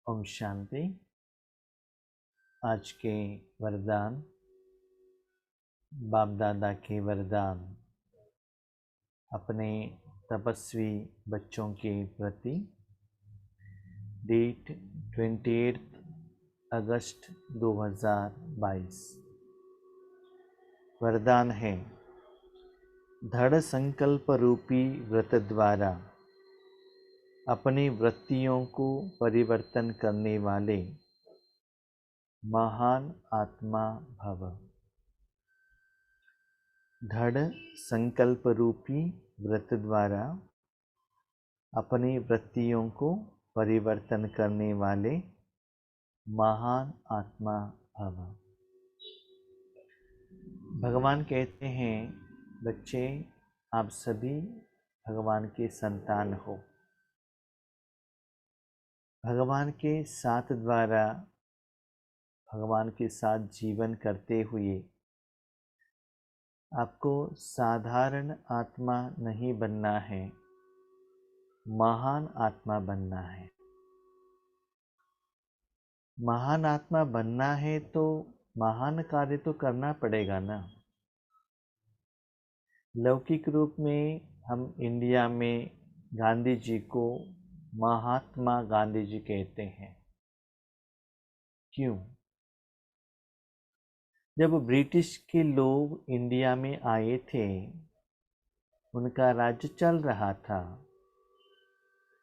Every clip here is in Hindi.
ओम शांति। आज के वरदान, बाप दादा के वरदान अपने तपस्वी बच्चों के प्रति। डेट 28 अगस्त 2022। वरदान है, दृढ़ संकल्प रूपी व्रत द्वारा अपनी वृत्तियों को परिवर्तन करने वाले महान आत्मा भव। दृढ़ संकल्प रूपी व्रत द्वारा अपनी वृत्तियों को परिवर्तन करने वाले महान आत्मा भव। भगवान कहते हैं, बच्चे आप सभी भगवान के संतान हो। भगवान के साथ द्वारा भगवान के साथ जीवन करते हुए आपको साधारण आत्मा नहीं बनना है, महान आत्मा बनना है। महान आत्मा बनना है तो महान कार्य तो करना पड़ेगा ना। लौकिक रूप में हम इंडिया में गांधी जी को महात्मा गांधी जी कहते हैं। क्यों? जब ब्रिटिश के लोग इंडिया में आए थे, उनका राज्य चल रहा था।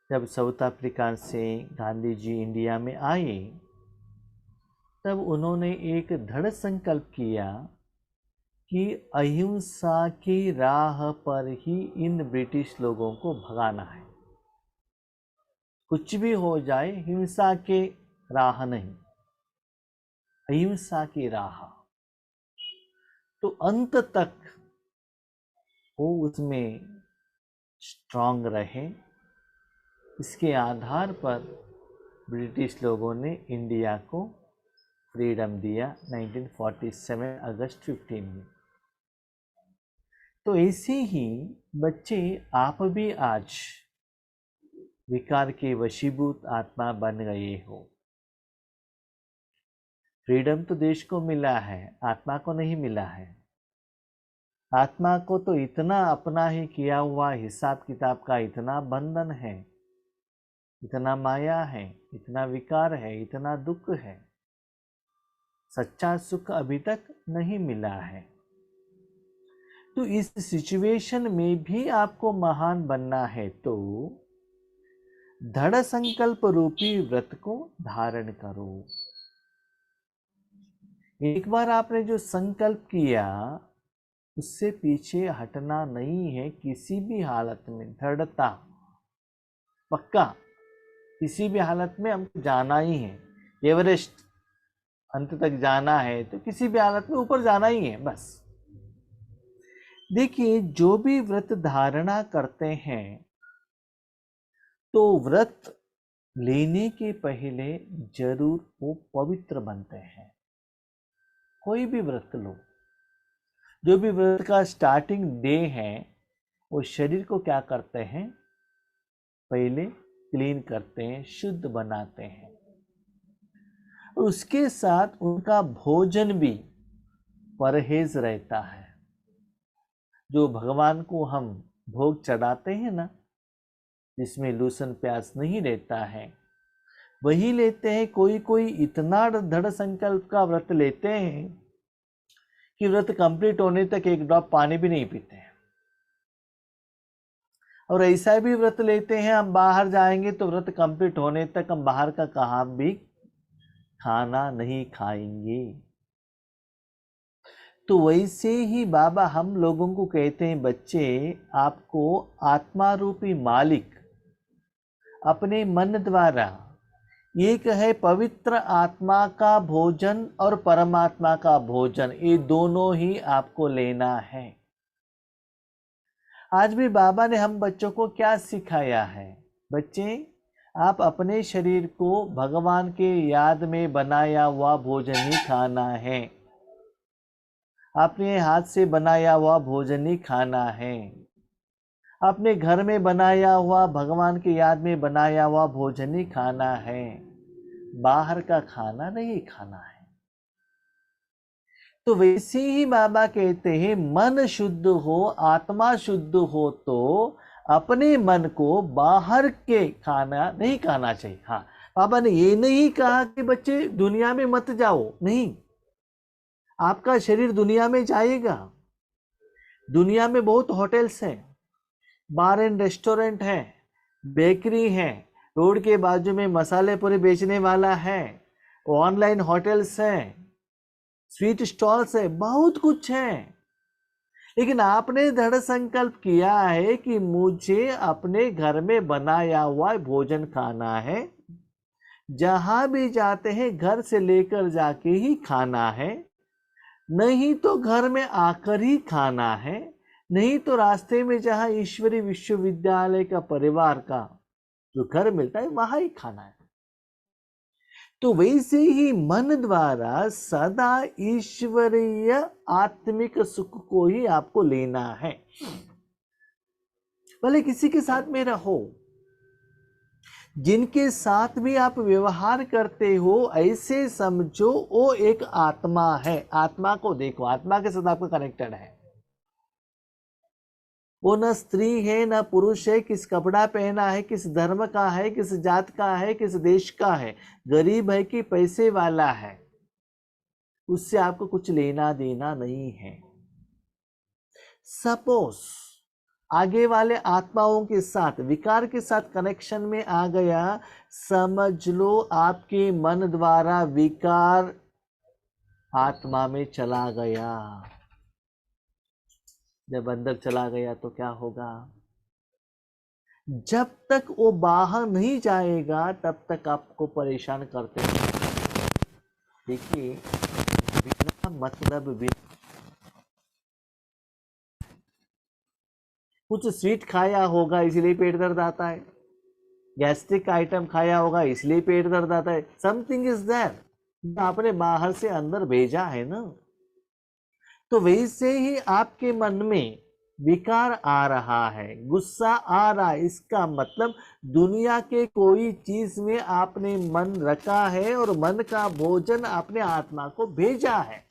जब साउथ अफ्रीका से गांधी जी इंडिया में आए, तब उन्होंने एक दृढ़ संकल्प किया कि अहिंसा की राह पर ही इन ब्रिटिश लोगों को भगाना है। कुछ भी हो जाए, हिंसा के राह नहीं, अहिंसा की राह। तो अंत तक वो उसमें स्ट्रांग रहे। इसके आधार पर ब्रिटिश लोगों ने इंडिया को फ्रीडम दिया 1947 अगस्त 15 में। तो ऐसे ही बच्चे आप भी आज विकार के वशीभूत आत्मा बन गए हो। फ्रीडम तो देश को मिला है, आत्मा को नहीं मिला है। आत्मा को तो इतना अपना ही किया हुआ हिसाब किताब का इतना बंधन है, इतना माया है, इतना विकार है, इतना दुख है। सच्चा सुख अभी तक नहीं मिला है। तो इस सिचुएशन में भी आपको महान बनना है तो दृढ़ संकल्प रूपी व्रत को धारण करो। एक बार आपने जो संकल्प किया, उससे पीछे हटना नहीं है। किसी भी हालत में दृढ़ता, पक्का किसी भी हालत में हमको जाना ही है। एवरेस्ट अंत तक जाना है तो किसी भी हालत में ऊपर जाना ही है, बस। देखिए, जो भी व्रत धारणा करते हैं तो व्रत लेने के पहले जरूर वो पवित्र बनते हैं। कोई भी व्रत लो, जो भी व्रत का स्टार्टिंग डे है, वो शरीर को क्या करते हैं, पहले क्लीन करते हैं, शुद्ध बनाते हैं। उसके साथ उनका भोजन भी परहेज रहता है। जो भगवान को हम भोग चढ़ाते हैं ना, जिसमें लूसन प्यास नहीं रहता है, वही लेते हैं। कोई कोई इतना दृढ़ संकल्प का व्रत लेते हैं कि व्रत कंप्लीट होने तक एक ड्रॉप पानी भी नहीं पीते हैं। और ऐसा भी व्रत लेते हैं, हम बाहर जाएंगे तो व्रत कंप्लीट होने तक हम बाहर का कहाँ भी खाना नहीं खाएंगे। तो वैसे ही बाबा हम लोगों को कहते हैं, बच्चे आपको आत्मा रूपी मालिक अपने मन द्वारा, एक है पवित्र आत्मा का भोजन और परमात्मा का भोजन, ये दोनों ही आपको लेना है। आज भी बाबा ने हम बच्चों को क्या सिखाया है? बच्चे, आप अपने शरीर को भगवान के याद में बनाया हुआ भोजन ही खाना है। अपने हाथ से बनाया हुआ भोजन ही खाना है। अपने घर में बनाया हुआ, भगवान के याद में बनाया हुआ भोजन ही खाना है। बाहर का खाना नहीं खाना है। तो वैसे ही बाबा कहते हैं मन शुद्ध हो, आत्मा शुद्ध हो तो अपने मन को बाहर के खाना नहीं खाना चाहिए। हाँ, बाबा ने ये नहीं कहा कि बच्चे दुनिया में मत जाओ, नहीं, आपका शरीर दुनिया में जाएगा। दुनिया में बहुत होटल्स हैं, बार एंड रेस्टोरेंट है, बेकरी है, रोड के बाजू में मसाले पूरी बेचने वाला है, ऑनलाइन होटल्स हैं, स्वीट स्टॉल्स है, बहुत कुछ है। लेकिन आपने दृढ़ संकल्प किया है कि मुझे अपने घर में बनाया हुआ भोजन खाना है, जहां भी जाते हैं घर से लेकर जाके ही खाना है, नहीं तो घर में आकर ही खाना है, नहीं तो रास्ते में जहां ईश्वरी विश्वविद्यालय का परिवार का जो घर मिलता है वहां ही खाना है। तो वैसे ही मन द्वारा सदा ईश्वरीय आत्मिक सुख को ही आपको लेना है। भले किसी के साथ में रहो, जिनके साथ भी आप व्यवहार करते हो ऐसे समझो वो एक आत्मा है। आत्मा को देखो, आत्मा के साथ आपका कनेक्टेड है। वो न स्त्री है न पुरुष है, किस कपड़ा पहना है, किस धर्म का है, किस जात का है, किस देश का है, गरीब है कि पैसे वाला है, उससे आपको कुछ लेना देना नहीं है। सपोज आगे वाले आत्माओं के साथ, विकार के साथ कनेक्शन में आ गया, समझ लो आपके मन द्वारा विकार आत्मा में चला गया। जब अंदर चला गया तो क्या होगा? जब तक वो बाहर नहीं जाएगा तब तक आपको परेशान करते हैं। देखिए, बिना मतलब कुछ स्वीट खाया होगा इसलिए पेट दर्द आता है, गैस्ट्रिक आइटम खाया होगा इसलिए पेट दर्द आता है, समथिंग इज देयर, आपने बाहर से अंदर भेजा है ना। तो वैसे ही आपके मन में विकार आ रहा है, गुस्सा आ रहा है, इसका मतलब दुनिया के कोई चीज में आपने मन रखा है और मन का भोजन आपने आत्मा को भेजा है।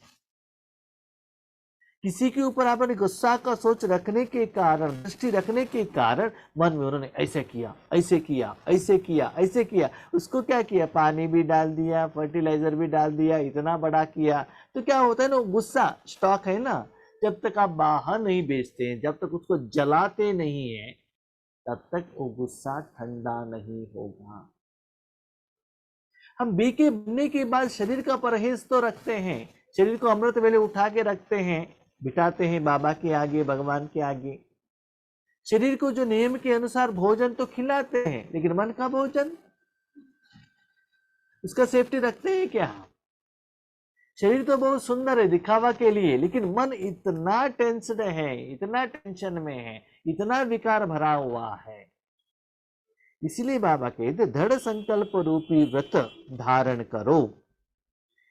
किसी के ऊपर आपने गुस्सा का सोच रखने के कारण, दृष्टि रखने के कारण मन में उन्होंने ऐसे किया, ऐसे किया, ऐसे किया, ऐसे किया, उसको क्या किया, पानी भी डाल दिया, फर्टिलाइजर भी डाल दिया, इतना बड़ा किया। तो क्या होता है ना, गुस्सा स्टॉक है ना, जब तक आप बाहर नहीं बेचते हैं, जब तक उसको जलाते नहीं है, तब तक वो गुस्सा ठंडा नहीं होगा। हम बीके बनने के बाद शरीर का परहेज तो रखते हैं, शरीर को अमृत वेले उठा के रखते हैं, बिठाते हैं बाबा के आगे, भगवान के आगे। शरीर को जो नियम के अनुसार भोजन तो खिलाते हैं, लेकिन मन का भोजन, उसका सेफ्टी रखते हैं क्या? शरीर तो बहुत सुंदर है दिखावा के लिए, लेकिन मन इतना टेंस्ड है, इतना टेंशन में है, इतना विकार भरा हुआ है। इसलिए बाबा कहते दृढ़ संकल्प रूपी व्रत धारण करो,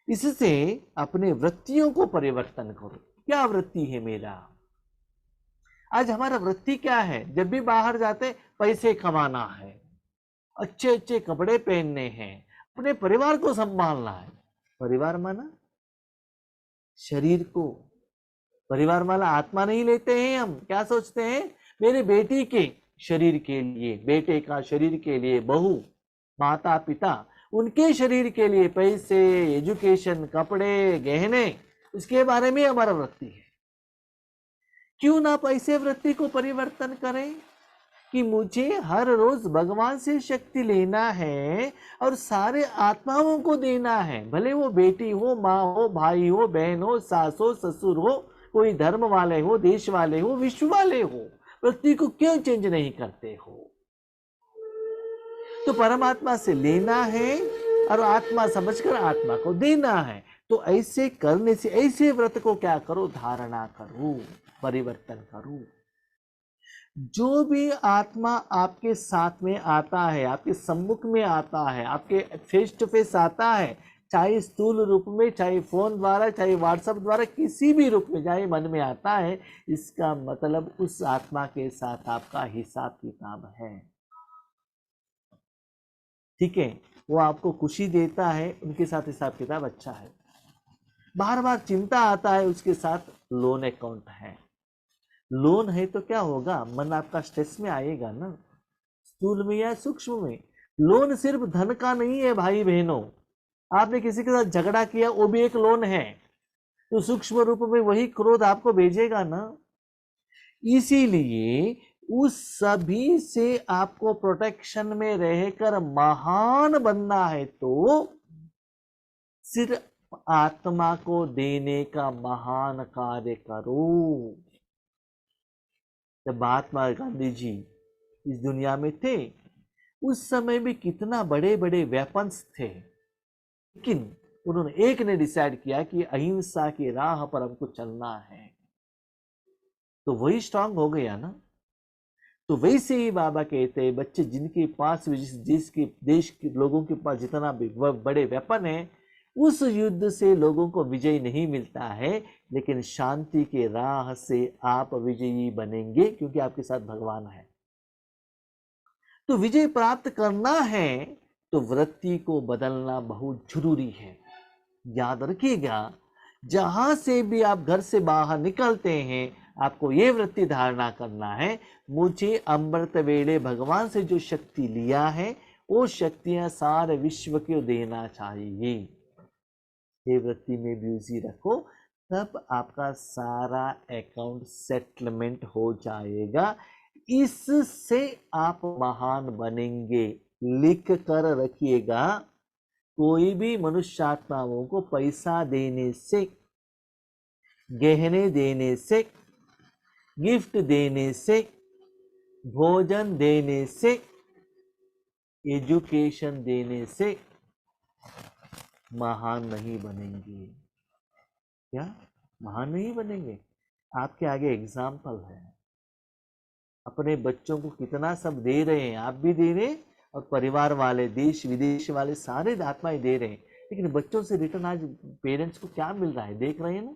इससे अपने वृत्तियों को परिवर्तन करो। क्या वृत्ति है मेरा? आज हमारा वृत्ति क्या है? जब भी बाहर जाते पैसे कमाना है, अच्छे अच्छे कपड़े पहनने हैं, अपने परिवार को संभालना है। परिवार माना शरीर को, परिवार वाला आत्मा नहीं लेते हैं हम। क्या सोचते हैं? मेरे बेटी के शरीर के लिए, बेटे का शरीर के लिए, बहू, माता पिता, उनके शरीर के लिए पैसे, एजुकेशन, कपड़े, गहने, उसके बारे में हमारा वृत्ति है। क्यों ना पैसे वृत्ति को परिवर्तन करें कि मुझे हर रोज भगवान से शक्ति लेना है और सारे आत्माओं को देना है, भले वो बेटी हो, माँ हो, भाई हो, बहन हो, सास हो, ससुर हो, कोई धर्म वाले हो, देश वाले हो, विश्व वाले हो। वृत्ति को क्यों चेंज नहीं करते हो? तो परमात्मा से लेना है और आत्मा समझकर आत्मा को देना है। तो ऐसे करने से, ऐसे व्रत को क्या करो, धारणा करो, परिवर्तन करो। जो भी आत्मा आपके साथ में आता है, आपके सम्मुख में आता है, आपके फेस टू फेस आता है, चाहे स्थूल रूप में, चाहे फोन द्वारा, चाहे व्हाट्सएप द्वारा, किसी भी रूप में, चाहे मन में आता है, इसका मतलब उस आत्मा के साथ आपका हिसाब किताब है। ठीक है? वो आपको खुशी देता है, उनके साथ हिसाब किताब अच्छा है। बार बार चिंता आता है, उसके साथ लोन अकाउंट है। लोन है तो क्या होगा, मन आपका स्ट्रेस में आएगा ना, स्थूल में या सूक्ष्म में। लोन सिर्फ धन का नहीं है भाई बहनों, आपने किसी के साथ झगड़ा किया वो भी एक लोन है, तो सूक्ष्म रूप में वही क्रोध आपको भेजेगा ना। इसीलिए उस सभी से आपको प्रोटेक्शन में रहकर महान बनना है तो सिर्फ आत्मा को देने का महान कार्य करो। जब महात्मा गांधी जी इस दुनिया में थे, उस समय भी कितना बड़े बड़े वेपन्स थे, लेकिन उन्होंने एक ने डिसाइड किया कि अहिंसा की राह पर हमको चलना है, तो वही स्ट्रांग हो गया ना। तो वैसे ही बाबा कहते हैं, बच्चे जिनके पास जिस देश के लोगों के पास जितना भी बड़े वेपन है, उस युद्ध से लोगों को विजय नहीं मिलता है, लेकिन शांति के राह से आप विजयी बनेंगे, क्योंकि आपके साथ भगवान है। तो विजय प्राप्त करना है तो वृत्ति को बदलना बहुत जरूरी है। याद रखिएगा, जहां से भी आप घर से बाहर निकलते हैं, आपको ये वृत्ति धारणा करना है, मुझे अमृत वेले भगवान से जो शक्ति लिया है वो शक्तियां सारे विश्व को देना चाहिए। ये वृत्ति में बिजी रखो, तब आपका सारा अकाउंट सेटलमेंट हो जाएगा। इससे आप महान बनेंगे। लिख कर रखिएगा, कोई भी मनुष्यात्माओं को पैसा देने से, गहने देने से, गिफ्ट देने से, भोजन देने से, एजुकेशन देने से महान नहीं बनेंगे। क्या महान नहीं बनेंगे? आपके आगे एग्जाम्पल है, अपने बच्चों को कितना सब दे रहे हैं, आप भी दे रहे हैं और परिवार वाले, देश विदेश वाले सारे आत्माएं दे रहे हैं, लेकिन बच्चों से रिटर्न आज पेरेंट्स को क्या मिल रहा है देख रहे हैं ना।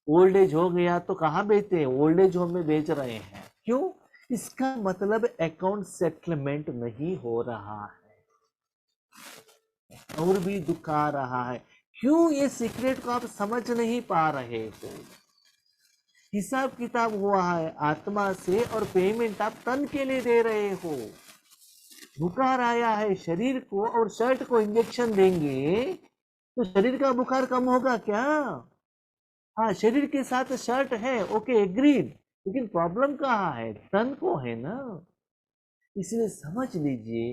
ओल्ड एज हो गया तो कहाँ बेचते हैं, ओल्ड एज होम में बेच रहे हैं। क्यों? इसका मतलब अकाउंट सेटलमेंट नहीं हो रहा है और भी दुख आ रहा है। क्यों? ये सीक्रेट को आप समझ नहीं पा रहे हो। हिसाब किताब हुआ है आत्मा से और पेमेंट आप तन के लिए दे रहे हो। बुखार आया है शरीर को और शर्ट को इंजेक्शन देंगे तो शरीर का बुखार कम होगा क्या? हाँ, शरीर के साथ शर्ट है, ओके एग्रीड, लेकिन प्रॉब्लम कहाँ है? तन को है ना। इसलिए समझ लीजिए,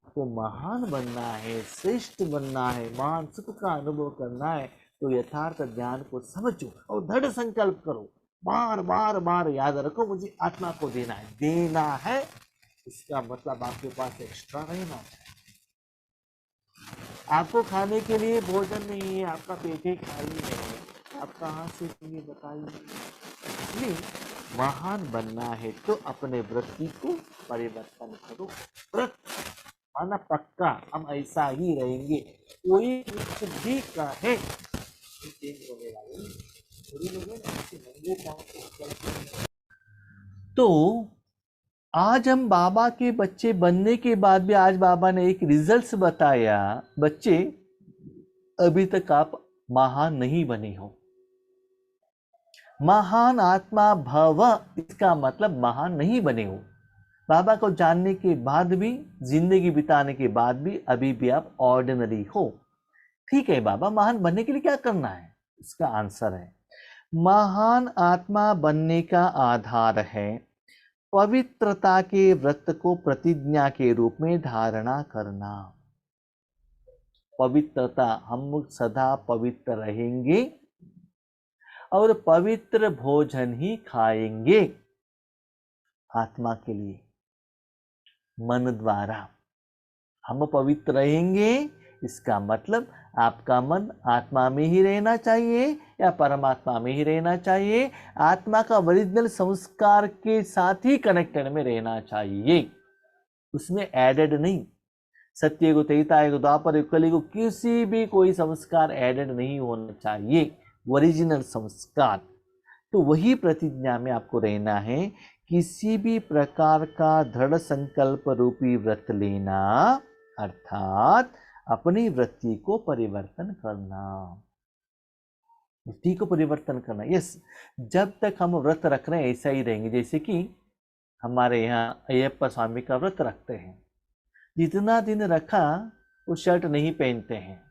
आपको महान बनना है, श्रेष्ठ बनना है, महान सुख का अनुभव करना है, तो यथार्थ ज्ञान को समझो और दृढ़ संकल्प करो। बार बार बार याद रखो, मुझे आत्मा को देना है। देना है इसका मतलब आपके पास एक्स्ट्रा रहना चाहिए। आपको खाने के लिए भोजन नहीं है, आपका पेट ही खाली है, आप कहाँ से ये बताइए। इसलिए महान बनना है तो अपने वृत्ति को परिवर्तन करो। व्रत माना पक्का हम ऐसा ही रहेंगे, कोई कुछ भी कहे चेंज होने वाले। तो आज हम बाबा के बच्चे बनने के बाद भी, आज बाबा ने एक रिजल्ट्स बताया, बच्चे अभी तक आप महान नहीं बने हो। महान आत्मा भव, इसका मतलब महान नहीं बने हो। बाबा को जानने के बाद भी, जिंदगी बिताने के बाद भी अभी भी आप ऑर्डिनरी हो। ठीक है बाबा, महान बनने के लिए क्या करना है? इसका आंसर है, महान आत्मा बनने का आधार है पवित्रता के व्रत को प्रतिज्ञा के रूप में धारणा करना। पवित्रता, हम सदा पवित्र रहेंगे और पवित्र भोजन ही खाएंगे आत्मा के लिए। मन द्वारा हम पवित्र रहेंगे, इसका मतलब आपका मन आत्मा में ही रहना चाहिए या परमात्मा में ही रहना चाहिए। आत्मा का ओरिजिनल संस्कार के साथ ही कनेक्टेड में रहना चाहिए, उसमें एडेड नहीं। सत्य को, त्रेता को, द्वापर को, कलयुग को किसी भी कोई संस्कार एडेड नहीं होना चाहिए, ओरिजिनल संस्कार। तो वही प्रतिज्ञा में आपको रहना है। किसी भी प्रकार का दृढ़ संकल्प रूपी व्रत लेना अर्थात अपनी वृत्ति को परिवर्तन करना। वृत्ति को परिवर्तन करना, यस। जब तक हम व्रत रख रहे हैं ऐसा ही रहेंगे। जैसे कि हमारे यहाँ अय्यप्पा स्वामी का व्रत रखते हैं, जितना दिन रखा वो शर्ट नहीं पहनते हैं,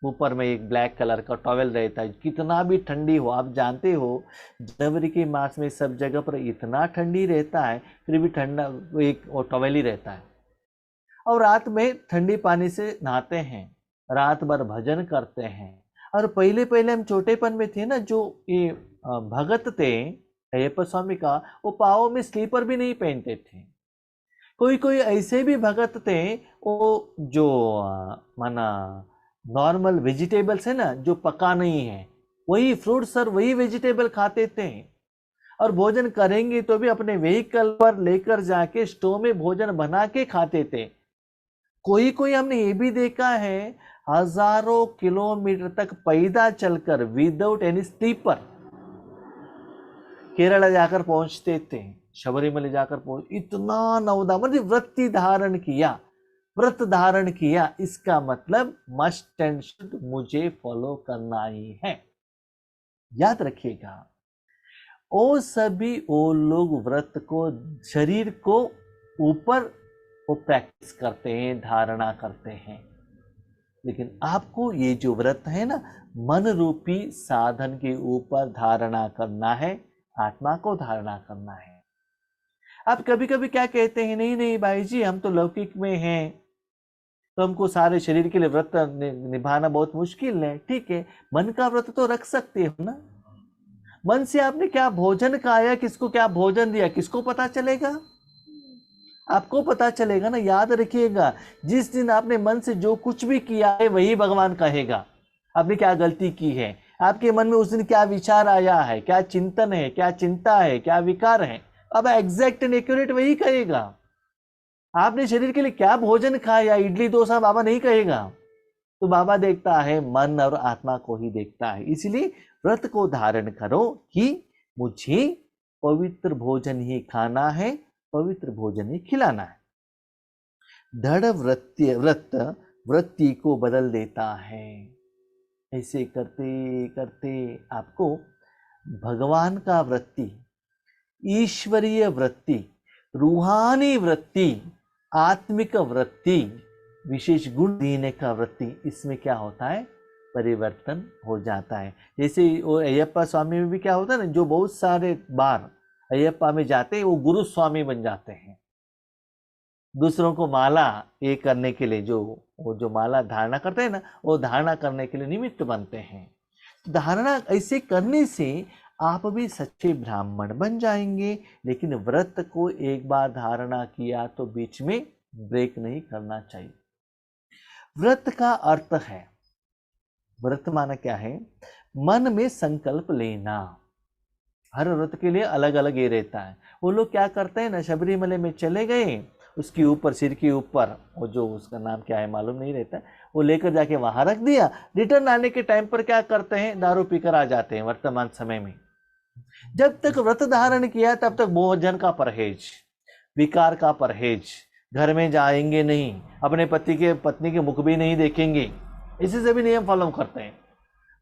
ऊपर में एक ब्लैक कलर का टॉवेल रहता है। कितना भी ठंडी हो, आप जानते हो जनवरी के मास में सब जगह पर इतना ठंडी रहता है, फिर भी ठंडा एक वो टॉवेल ही रहता है। और रात में ठंडी पानी से नहाते हैं, रात भर भजन करते हैं। और पहले पहले हम छोटेपन में थे ना, जो ये भगत थे अय्यप्पा स्वामी का, वो पाँव में स्लीपर भी नहीं पहनते थे। कोई कोई ऐसे भी भगत थे, वो जो माना नॉर्मल वेजिटेबल्स है ना, जो पका नहीं है, वही फ्रूट्स और वही वेजिटेबल खाते थे। और भोजन करेंगे तो भी अपने व्हीकल पर लेकर जाके स्टोव में भोजन बना के खाते थे। कोई कोई हमने ये भी देखा है, हजारों किलोमीटर तक पैदल चलकर विदाउट एनी स्लीपर केरला जाकर पहुंचते थे, शबरीमला जाकर पहुंच, इतना नवदा मतलब वृत्ति धारण किया, व्रत धारण किया। इसका मतलब मस्ट एंड शुड मुझे फॉलो करना ही है। याद रखिएगा, वो सभी वो लोग व्रत को, शरीर को ऊपर वो प्रैक्टिस करते हैं, धारणा करते हैं। लेकिन आपको ये जो व्रत है ना, मन रूपी साधन के ऊपर धारणा करना है, आत्मा को धारणा करना है। आप कभी कभी क्या कहते हैं, नहीं नहीं भाई जी, हम तो लौकिक में हैं, तो हमको सारे शरीर के लिए व्रत निभाना बहुत मुश्किल है। ठीक है, मन का व्रत तो रख सकते हो ना। मन से आपने क्या भोजन खाया, किसको क्या भोजन दिया, किसको पता चलेगा? आपको पता चलेगा ना। याद रखिएगा, जिस दिन आपने मन से जो कुछ भी किया है वही भगवान कहेगा। आपने क्या गलती की है, आपके मन में उस दिन क्या विचार आया है, क्या चिंतन है, क्या चिंता है, क्या विकार है, अब एग्जैक्ट एंड एक्यूरेट वही कहेगा। आपने शरीर के लिए क्या भोजन खाया, इडली डोसा, बाबा नहीं कहेगा। तो बाबा देखता है मन और आत्मा को ही देखता है। इसलिए व्रत को धारण करो कि मुझे पवित्र भोजन ही खाना है, पवित्र भोजन ही खिलाना है। दृढ़ व्रत वृत्ति को बदल देता है। ऐसे करते करते आपको भगवान का वृत्ति, ईश्वरीय वृत्ति, रूहानी वृत्ति, आत्मिक वृत्ति, विशेष गुण देने का वृत्ति, इसमें क्या होता है, परिवर्तन हो जाता है। जैसे वो अय्यप्पा स्वामी में भी क्या होता है ना, जो बहुत सारे बार अय्यप्पा में जाते हैं वो गुरु स्वामी बन जाते हैं। दूसरों को माला ये करने के लिए, जो माला धारणा करते हैं ना, वो धारणा करने के लिए निमित्त बनते हैं। धारणा ऐसे करने से आप भी सच्चे ब्राह्मण बन जाएंगे। लेकिन व्रत को एक बार धारणा किया तो बीच में ब्रेक नहीं करना चाहिए। व्रत का अर्थ है, व्रत माना क्या है, मन में संकल्प लेना। हर व्रत के लिए अलग अलग ये रहता है। वो लोग क्या करते हैं ना, शबरीमले में चले गए, उसके ऊपर, सिर के ऊपर वो जो उसका नाम क्या है मालूम नहीं रहता, वो लेकर जाके वहां रख दिया। रिटर्न आने के टाइम पर क्या करते हैं, दारू पीकर आ जाते हैं। वर्तमान समय में जब तक व्रत धारण किया तब तक भोजन का परहेज, विकार का परहेज, घर में जाएंगे नहीं, अपने पत्नी के मुख भी नहीं देखेंगे, इसी से भी नियम फॉलो करते हैं।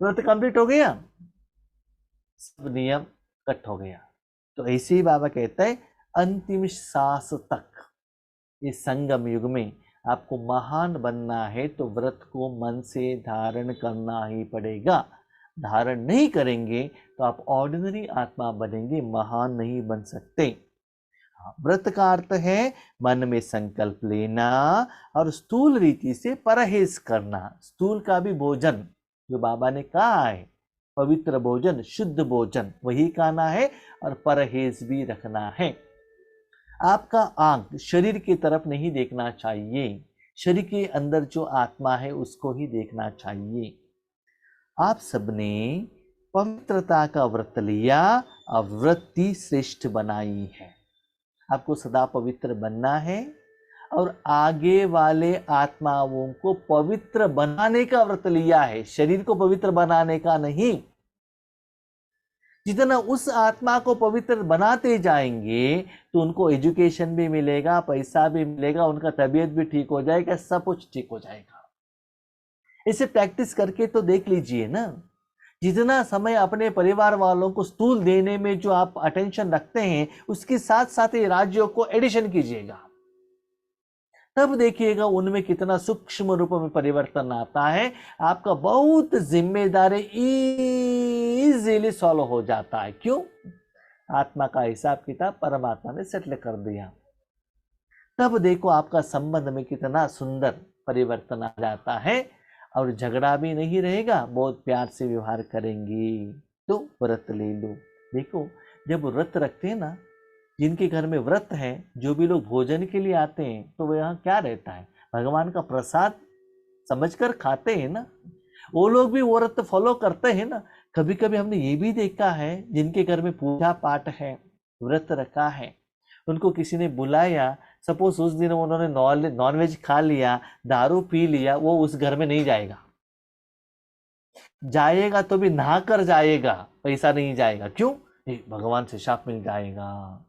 व्रत कंप्लीट हो गया, सब नियम कट हो गया। तो ऐसे ही बाबा कहते हैं, अंतिम सांस तक इस संगम युग में आपको महान बनना है तो व्रत को मन से धारण करना ही पड़ेगा। धारण नहीं करेंगे तो आप ऑर्डिनरी आत्मा बनेंगे, महान नहीं बन सकते। व्रत का अर्थ है मन में संकल्प लेना और स्थूल रीति से परहेज करना। स्थूल का भी भोजन जो बाबा ने कहा है, पवित्र भोजन, शुद्ध भोजन, वही खाना है और परहेज भी रखना है। आपका आंख शरीर की तरफ नहीं देखना चाहिए, शरीर के अंदर जो आत्मा है उसको ही देखना चाहिए। आप सबने पवित्रता का व्रत लिया और वृत्ति श्रेष्ठ बनाई है। आपको सदा पवित्र बनना है और आगे वाले आत्माओं को पवित्र बनाने का व्रत लिया है, शरीर को पवित्र बनाने का नहीं। जितना उस आत्मा को पवित्र बनाते जाएंगे तो उनको एजुकेशन भी मिलेगा, पैसा भी मिलेगा, उनका तबीयत भी ठीक हो जाएगा, सब कुछ ठीक हो जाएगा। इसे प्रैक्टिस करके तो देख लीजिए ना। जितना समय अपने परिवार वालों को स्थूल देने में जो आप अटेंशन रखते हैं, उसके साथ साथ ही राज्यों को एडिशन कीजिएगा, तब देखिएगा उनमें कितना सूक्ष्म रूप में परिवर्तन आता है। आपका बहुत जिम्मेदारी इजीली सॉल्व हो जाता है। क्यों? आत्मा का हिसाब किताब परमात्मा ने सेटल कर दिया। तब देखो आपका संबंध में कितना सुंदर परिवर्तन आ जाता है, और झगड़ा भी नहीं रहेगा, बहुत प्यार से व्यवहार करेंगी। तो व्रत ले लो। देखो जब व्रत रखते हैं ना, जिनके घर में व्रत है, जो भी लोग भोजन के लिए आते हैं, तो वह यहाँ क्या रहता है, भगवान का प्रसाद समझकर खाते हैं ना, वो लोग भी व्रत फॉलो करते हैं ना। कभी कभी हमने ये भी देखा है, जिनके घर में पूजा पाठ है, व्रत रखा है, उनको किसी ने बुलाया, सपोज उस दिन उन्होंने नॉन वेज खा लिया, दारू पी लिया, वो उस घर में नहीं जाएगा, जाएगा तो भी नहा कर जाएगा, पैसा नहीं जाएगा। क्यों? भगवान से शाप मिल जाएगा।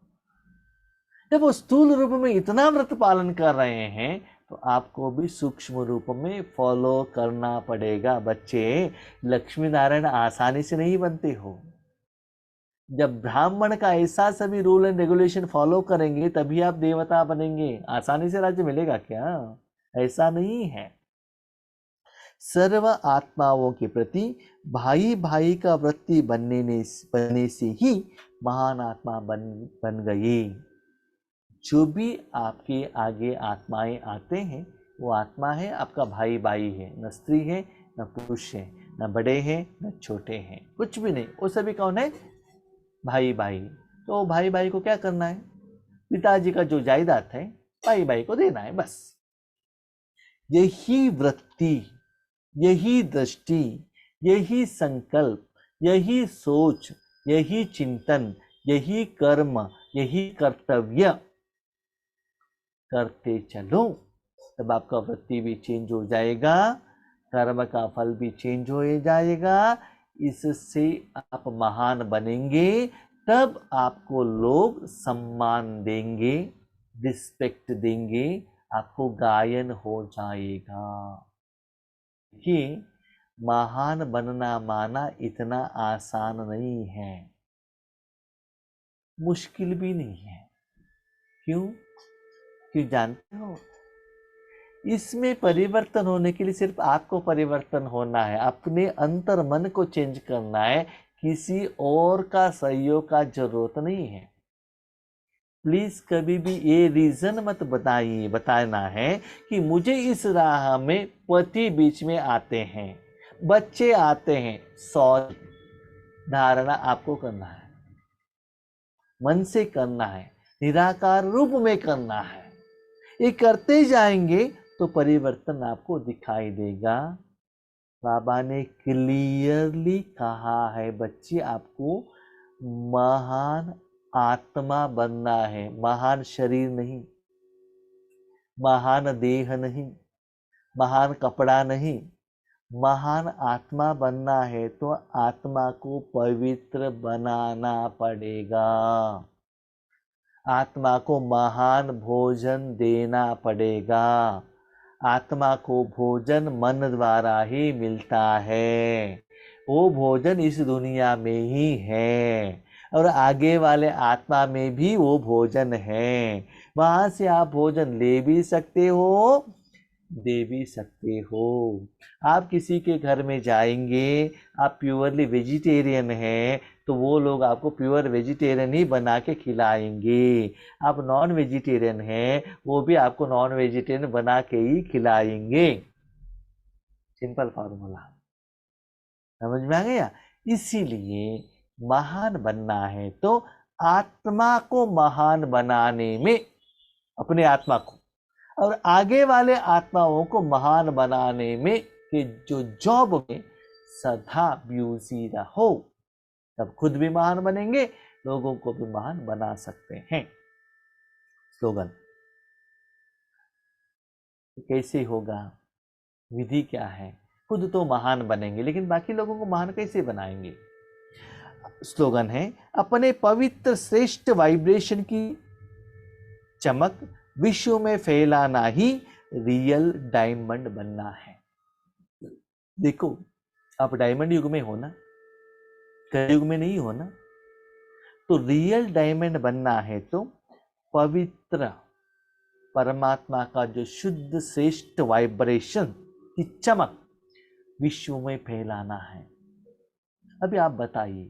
जब वो स्थूल रूप में इतना व्रत पालन कर रहे हैं, तो आपको भी सूक्ष्म रूप में फॉलो करना पड़ेगा। बच्चे, लक्ष्मी नारायण आसानी से नहीं बनते हो। जब ब्राह्मण का ऐसा सभी रूल एंड रेगुलेशन फॉलो करेंगे, तभी आप देवता बनेंगे। आसानी से राज्य मिलेगा क्या? ऐसा नहीं है। सर्व आत्माओं के प्रति भाई भाई का वृत्ति बनने से ही महान आत्मा बन गए। जो भी आपके आगे आत्माएं आते हैं, वो आत्मा है, आपका भाई भाई है, न स्त्री है न पुरुष है, न बड़े हैं न छोटे हैं, कुछ भी नहीं, वो सभी कौन है? भाई भाई। तो भाई भाई को क्या करना है? पिताजी का जो जायदाद है भाई भाई को देना है, बस। यही वृत्ति, यही दृष्टि, यही संकल्प, यही सोच, यही चिंतन, यही कर्म, यही कर्तव्य करते चलो, तब आपका वृत्ति भी चेंज हो जाएगा, कर्म का फल भी चेंज हो जाएगा। इससे आप महान बनेंगे, तब आपको लोग सम्मान देंगे, रिस्पेक्ट देंगे, आपको गायन हो जाएगा। कि महान बनना माना इतना आसान नहीं है, मुश्किल भी नहीं है। क्यों जानते हो? इसमें परिवर्तन होने के लिए सिर्फ आपको परिवर्तन होना है, अपने अंतर मन को चेंज करना है, किसी और का सहयोग का जरूरत नहीं है। प्लीज कभी भी ये रीजन मत बताना है कि मुझे इस राह में पति बीच में आते हैं, बच्चे आते हैं। सॉरी, धारणा आपको करना है, मन से करना है, निराकार रूप में करना है। ये करते जाएंगे तो परिवर्तन आपको दिखाई देगा। बाबा ने क्लियरली कहा है, बच्चे आपको महान आत्मा बनना है, महान शरीर नहीं, महान देह नहीं, महान कपड़ा नहीं, महान आत्मा बनना है। तो आत्मा को पवित्र बनाना पड़ेगा, आत्मा को महान भोजन देना पड़ेगा। आत्मा को भोजन मन द्वारा ही मिलता है, वो भोजन इस दुनिया में ही है, और आगे वाले आत्मा में भी वो भोजन है। वहां से आप भोजन ले भी सकते हो, दे भी सकते हो। आप किसी के घर में जाएंगे, आप प्योरली वेजिटेरियन हैं, तो वो लोग आपको प्योर वेजिटेरियन ही बना के खिलाएंगे। आप नॉन वेजिटेरियन हैं, वो भी आपको नॉन वेजिटेरियन बना के ही खिलाएंगे। सिंपल फॉर्मूला समझ में आ गया? इसीलिए महान बनना है तो आत्मा को महान बनाने में, अपने आत्मा को और आगे वाले आत्माओं को महान बनाने में कि जो जॉब में सदा ब्यूजी रहो, तब खुद भी महान बनेंगे, लोगों को भी महान बना सकते हैं। स्लोगन कैसे होगा? विधि क्या है? खुद तो महान बनेंगे, लेकिन बाकी लोगों को महान कैसे बनाएंगे? स्लोगन है, अपने पवित्र श्रेष्ठ वाइब्रेशन की चमक विश्व में फैलाना ही रियल डायमंड बनना है। देखो, आप डायमंड युग में हो ना, कलयुग में नहीं हो ना। तो रियल डायमंड बनना है तो पवित्र परमात्मा का जो शुद्ध श्रेष्ठ वाइब्रेशन की चमक विश्व में फैलाना है। अभी आप बताइए,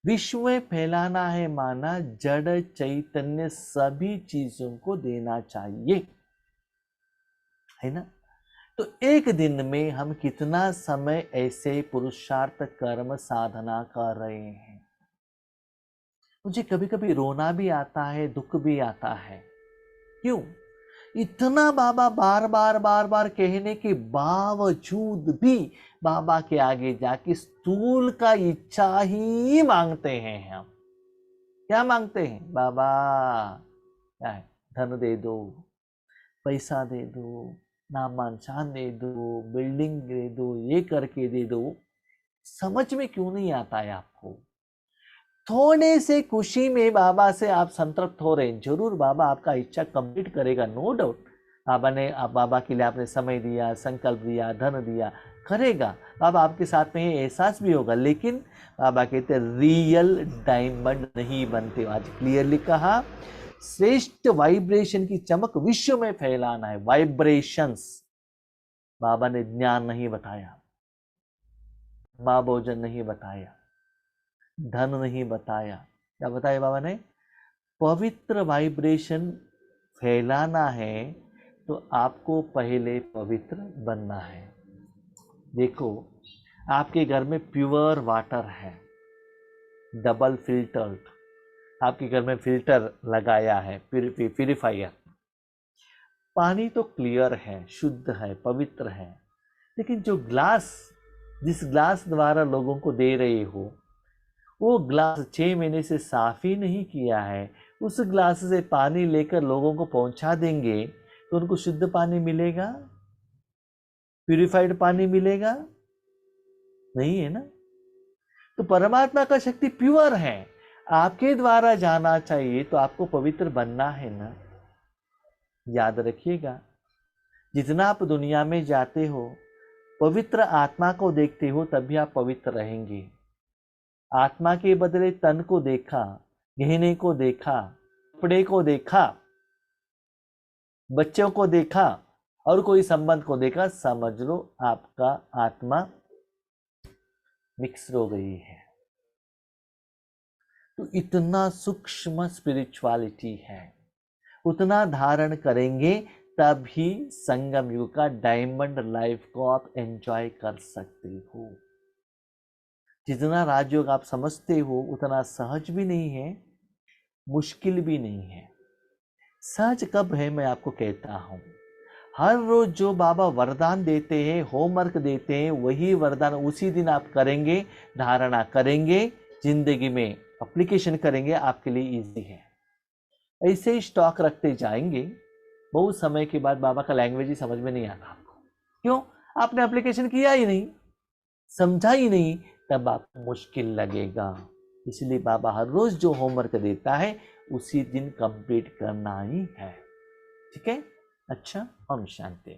विश्व में फैलाना है माना जड़ चैतन्य सभी चीजों को देना चाहिए, है ना। तो एक दिन में हम कितना समय ऐसे पुरुषार्थ कर्म साधना कर रहे हैं। मुझे कभी कभी रोना भी आता है, दुख भी आता है। क्यों? इतना बाबा बार बार कहने के बावजूद भी बाबा के आगे जाके स्थूल का इच्छा ही मांगते हैं हम। क्या मांगते हैं? बाबा क्या है? धन दे दो, पैसा दे दो, नामान शान दे दो, बिल्डिंग दे दो, ये करके दे दो। समझ में क्यों नहीं आता है आपको? थोड़े से खुशी में बाबा से आप संतृप्त हो रहे हैं। जरूर बाबा आपका इच्छा कंप्लीट करेगा, नो डाउट। बाबा के लिए आपने समय दिया, संकल्प दिया, धन दिया, करेगा बाबा आपके साथ में, ये एहसास भी होगा। लेकिन बाबा कहते रियल डायमंड नहीं बनते। आज क्लियरली कहा, श्रेष्ठ वाइब्रेशन की चमक विश्व में फैलाना है। वाइब्रेशंस बाबा ने ज्ञान नहीं बताया, माँ भोजन नहीं बताया, धन नहीं बताया। क्या बताया बाबा ने? पवित्र वाइब्रेशन फैलाना है तो आपको पहले पवित्र बनना है। देखो, आपके घर में प्योर वाटर है, डबल फिल्टर्ड। आपके घर में फिल्टर लगाया है, प्यूरिफायर। पानी तो क्लियर है, शुद्ध है, पवित्र है। लेकिन जो ग्लास, जिस ग्लास द्वारा लोगों को दे रहे हो, वो ग्लास 6 महीने से साफ ही नहीं किया है। उस ग्लास से पानी लेकर लोगों को पहुंचा देंगे तो उनको शुद्ध पानी मिलेगा? प्यूरिफाइड पानी मिलेगा? नहीं है ना। तो परमात्मा का शक्ति प्योर है, आपके द्वारा जाना चाहिए, तो आपको पवित्र बनना है ना। याद रखिएगा, जितना आप दुनिया में जाते हो, पवित्र आत्मा को देखते हो, तभी आप पवित्र रहेंगे। आत्मा के बदले तन को देखा, गहने को देखा, कपड़े को देखा, बच्चों को देखा और कोई संबंध को देखा, समझ लो आपका आत्मा मिक्स हो गई है। तो इतना सूक्ष्म स्पिरिचुअलिटी है, उतना धारण करेंगे तभी संगम युग का डायमंड लाइफ को आप एंजॉय कर सकते हो। जितना राजयोग आप समझते हो उतना सहज भी नहीं है, मुश्किल भी नहीं है। सहज कब है, मैं आपको कहता हूं। हर रोज जो बाबा वरदान देते हैं, होमवर्क देते हैं, वही वरदान उसी दिन आप करेंगे, धारणा करेंगे, जिंदगी में एप्लीकेशन करेंगे, आपके लिए इजी है। ऐसे ही स्टॉक रखते जाएंगे, बहुत समय के बाद बाबा का लैंग्वेज ही समझ में नहीं आता आपको। क्यों? आपने एप्लीकेशन किया ही नहीं, समझा ही नहीं, तब आपको मुश्किल लगेगा। इसलिए बाबा हर रोज जो होमवर्क देता है उसी दिन कंप्लीट करना ही है। ठीक है? अच्छा, ओम शांति।